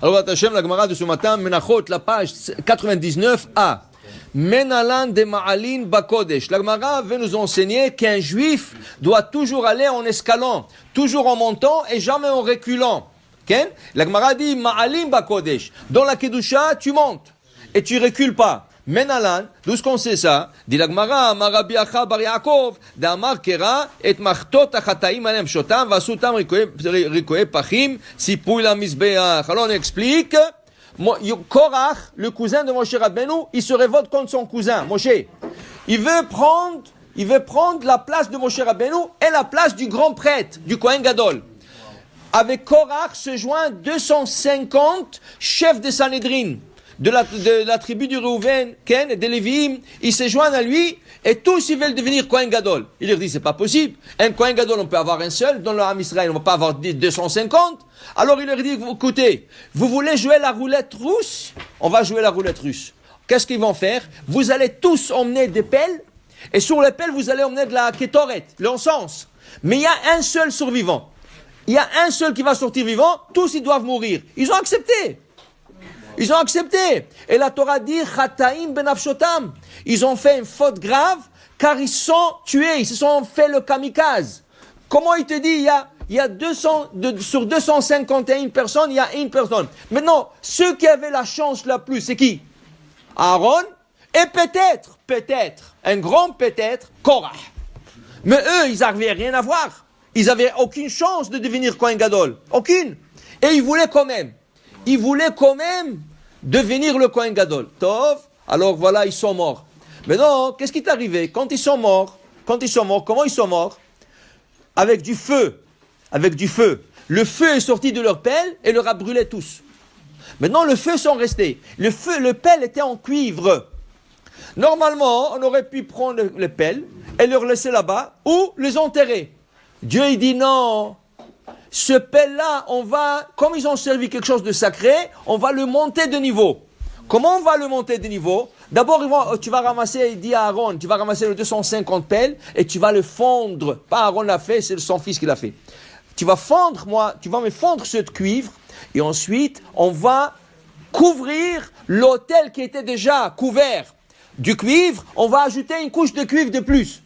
Alors, Hachem, la Gemara de ce matin, Menachot, la page 99a. Menalan de Ma'alin Bakodesh. La Gemara veut nous enseigner qu'un juif doit toujours aller en escalant, toujours en montant et jamais en reculant. Okay? La Gemara dit Ma'alin Bakodesh. Dans la Kedusha, tu montes et tu recules pas. Menalan, d'où est-ce qu'on sait ça? Dit la Gemara, Marabi Acha Bar Yaakov, d'Amar Kera, et Machtot Achataim Alem Shotam, Vasutam Rikoe Pachim, Sipouy la Mizbeach. Alors on explique, Korach, le cousin de Moshe Rabbeinu, il se révolte contre son cousin, Moshe. Il veut prendre la place de Moshe Rabbeinu et la place du grand prêtre, du Kohen Gadol. Avec Korach se joint 250 chefs de Sanhedrin. De la tribu du Reuven, Ken et des Lévi'im, ils se joignent à lui et tous ils veulent devenir Kohen Gadol. Il leur dit c'est pas possible. Un Kohen Gadol on peut avoir un seul, dans le Ham Israël on va pas avoir 250. Alors il leur dit écoutez, vous voulez jouer la roulette russe? On va jouer la roulette russe. Qu'est-ce qu'ils vont faire? Vous allez tous emmener des pelles et sur les pelles vous allez emmener de la kétoret, l'encens. Mais il y a un seul survivant. Il y a un seul qui va sortir vivant, tous ils doivent mourir. Ils ont accepté. Ils ont accepté. Et la Torah dit, Chataim benafshotam. Ils ont fait une faute grave, car ils sont tués. Ils se sont fait le kamikaze. Comment il te dit, il y a sur 251 personnes, il y a une personne. Maintenant, ceux qui avaient la chance la plus, c'est qui? Aaron, et peut-être, un grand peut-être, Korah. Mais eux, ils n'avaient rien à voir. Ils n'avaient aucune chance de devenir Kohen Gadol. Aucune. Et ils voulaient quand même devenir le Kohen Gadol. Tov, alors voilà, ils sont morts. Mais non, qu'est-ce qui est arrivé? Quand ils sont morts, comment ils sont morts? Avec du feu. Le feu est sorti de leur pelle et leur a brûlé tous. Maintenant, le feu sont restés. Le pelle était en cuivre. Normalement, on aurait pu prendre les pelles et les laisser là-bas ou les enterrer. Dieu, il dit non. Ce pelle-là, comme ils ont servi quelque chose de sacré, on va le monter de niveau. Comment on va le monter de niveau? D'abord, tu vas ramasser, il dit à Aaron, tu vas ramasser les 250 pelles et tu vas le fondre. Pas Aaron l'a fait, c'est son fils qui l'a fait. Tu vas me fondre ce cuivre et ensuite, on va couvrir l'autel qui était déjà couvert du cuivre. On va ajouter une couche de cuivre de plus.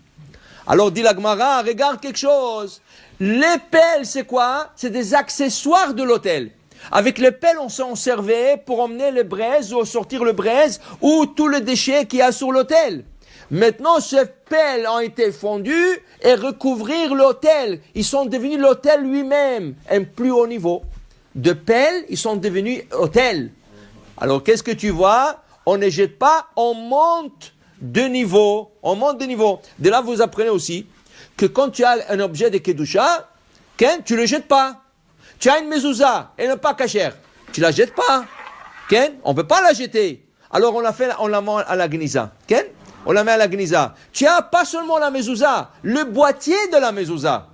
Alors, dit la Gemara, regarde quelque chose. Les pelles, c'est quoi? C'est des accessoires de l'autel. Avec les pelles, on s'en servait pour emmener les braises ou sortir le braise ou tout le déchet qu'il y a sur l'autel. Maintenant, ces pelles ont été fondues et recouvrir l'autel. Ils sont devenus l'autel lui-même, un plus haut niveau. De pelles, ils sont devenus autel. Alors, qu'est-ce que tu vois? On ne jette pas, on monte de niveau. De là, vous apprenez aussi que quand tu as un objet de Kedusha, tu ne le jettes pas. Tu as une mezouza, elle n'est pas cachère. Tu ne la jettes pas. On ne peut pas la jeter. Alors on la met à la Geniza. On la met à la Geniza. Tu as pas seulement la mezouza, le boîtier de la mezouza.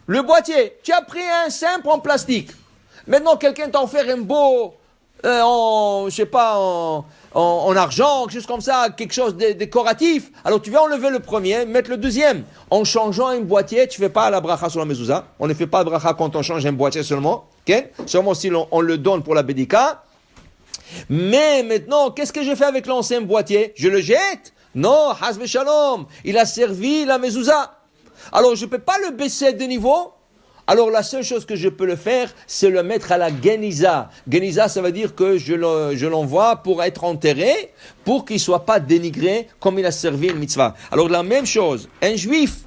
Le boîtier. Tu as pris un simple en plastique. Maintenant, quelqu'un t'a offert un beau, en argent, quelque chose comme ça, quelque chose de décoratif. Alors tu vas enlever le premier, mettre le deuxième. En changeant un boîtier, tu ne fais pas la bracha sur la mezouza. On ne fait pas la bracha quand on change un boîtier seulement. Seulement si on le donne pour la bédika. Mais maintenant, qu'est-ce que je fais avec l'ancien boîtier? Je le jette? Non, hasbe shalom. Il a servi la mezouza. Alors je ne peux pas le baisser de niveau. Alors la seule chose que je peux le faire, c'est le mettre à la Geniza. Geniza, ça veut dire que je l'envoie pour être enterré, pour qu'il ne soit pas dénigré comme il a servi une mitzvah. Alors la même chose, un juif,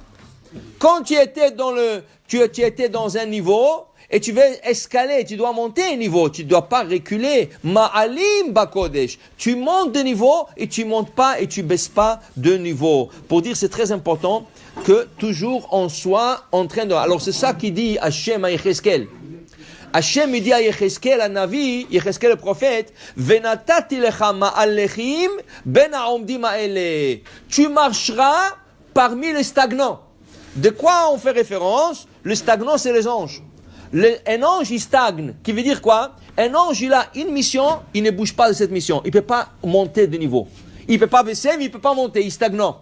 quand tu étais dans un niveau et tu veux escaler, tu dois monter un niveau, tu ne dois pas reculer. Ma'alim bakodesh. Tu montes de niveau et tu montes pas et tu baisses pas de niveau. Pour dire, c'est très important que toujours on soit en train de... Alors c'est ça qui dit Hachem à Yecheskel. Hachem il dit à Yecheskel, à Navi, Yecheskel le prophète, Venatati lecha ma'alechim ben ha'omdim ha'ele. Tu marcheras parmi les stagnants. De quoi on fait référence? Le stagnant, c'est les anges. Un ange, il stagne. Qui veut dire quoi? Un ange, il a une mission, il ne bouge pas de cette mission. Il ne peut pas monter de niveau. Il ne peut pas baisser, mais il ne peut pas monter. Il est stagnant.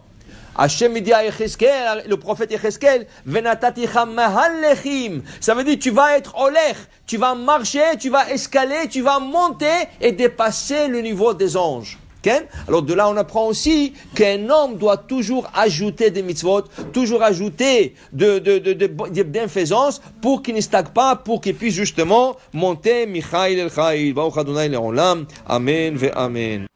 Hachem dit à Yecheskel, le prophète Yecheskel, Venataticha mahallechim. Ça veut dire tu vas être olech, tu vas marcher, tu vas escaler, tu vas monter et dépasser le niveau des anges. Okay? Alors de là on apprend aussi qu'un homme doit toujours ajouter des mitzvot, toujours ajouter de bienfaisances pour qu'il ne stagne pas, pour qu'il puisse justement monter Michael el Chaïl. Baruch Adonai le'olam. Amen ve amen.